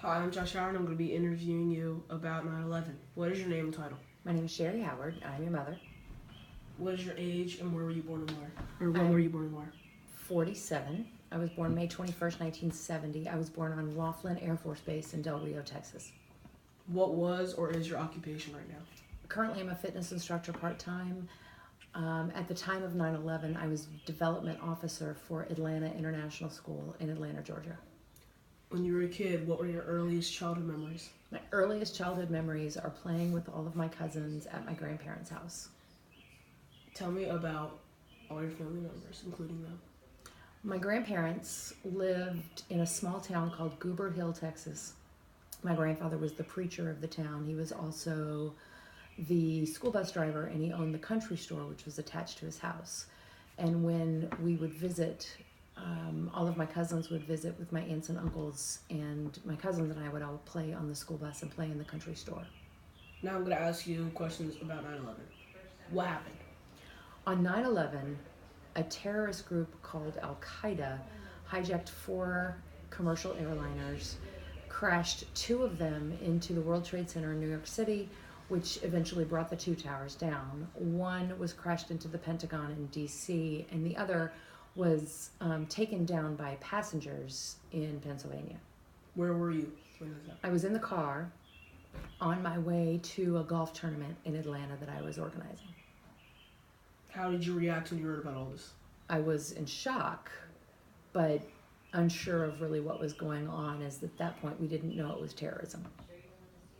Hi, I'm Josh Howard. I'm going to be interviewing you about 9/11. What is your name and title? My name is Sherry Howard. I'm your mother. What is your age and where were you born and where? Or when I'm were you born and where? 47. I was born May 21st, 1970. I was born on Laughlin Air Force Base in Del Rio, Texas. What was or is your occupation right now? Currently, I'm a fitness instructor part-time. At the time of 9/11, I was development officer for Atlanta International School in Atlanta, Georgia. When you were a kid, what were your earliest childhood memories? My earliest childhood memories are playing with all of my cousins at my grandparents' house. Tell me about all your family members, including them. My grandparents lived in a small town called Goober Hill, Texas. My grandfather was the preacher of the town. He was also the school bus driver, and he owned the country store, which was attached to his house. And when we would visit, all of my cousins would visit with my aunts and uncles, and my cousins and I would all play on the school bus and play in the country store. Now I'm going to ask you questions about 9/11. What happened? On 9/11, a terrorist group called Al Qaeda hijacked 4 commercial airliners, crashed 2 of them into the World Trade Center in New York City, which eventually brought the 2 towers down. One was crashed into the Pentagon in DC, and the other was taken down by passengers in Pennsylvania. Where were you when this happened? I was in the car on my way to a golf tournament in Atlanta that I was organizing. How did you react when you heard about all this? I was in shock, but unsure of really what was going on, as at that point we didn't know it was terrorism.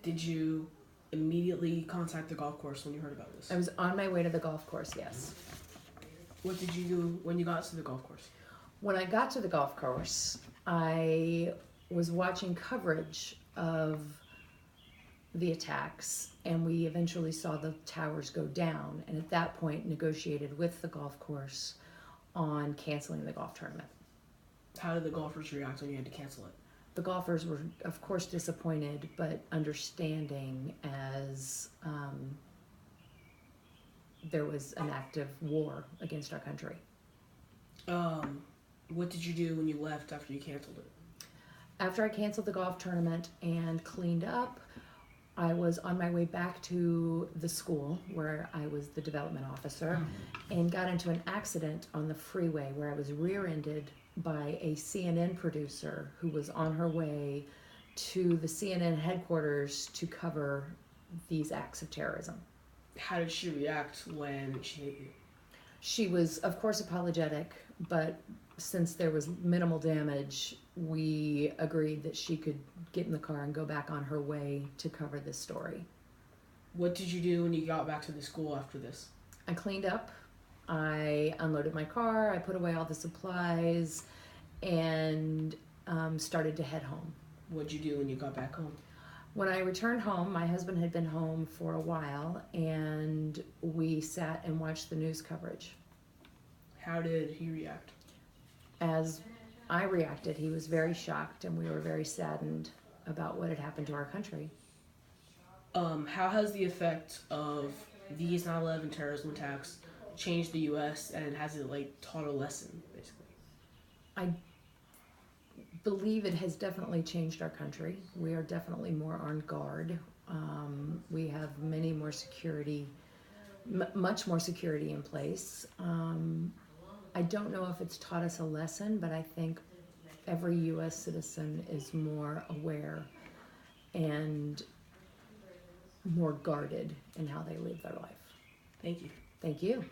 Did you immediately contact the golf course when you heard about this? I was on my way to the golf course, yes. What did you do when you got to the golf course? When I got to the golf course, I was watching coverage of the attacks, and we eventually saw the towers go down, and at that point negotiated with the golf course on canceling the golf tournament. How did the golfers react when you had to cancel it? The golfers were, of course, disappointed, but understanding, as there was an active war against our country. What did you do when you left after you canceled it? After I canceled the golf tournament and cleaned up, I was on my way back to the school where I was the development officer and got into an accident on the freeway where I was rear-ended by a CNN producer who was on her way to the CNN headquarters to cover these acts of terrorism. How did she react when she hit you? She was, of course, apologetic, but since there was minimal damage, we agreed that she could get in the car and go back on her way to cover this story. What did you do when you got back to the school after this? I cleaned up, I unloaded my car, I put away all the supplies, and started to head home. What did you do when you got back home? When I returned home, my husband had been home for a while, and we sat and watched the news coverage. How did he react? As I reacted, he was very shocked, and we were very saddened about what had happened to our country. How has the effect of these 9/11 terrorism attacks changed the U.S. and has it taught a lesson, basically? I believe it has definitely changed our country. We are definitely more on guard. We have many more security, much more security in place. I don't know if it's taught us a lesson, but I think every U.S. citizen is more aware and more guarded in how they live their life. Thank you. Thank you.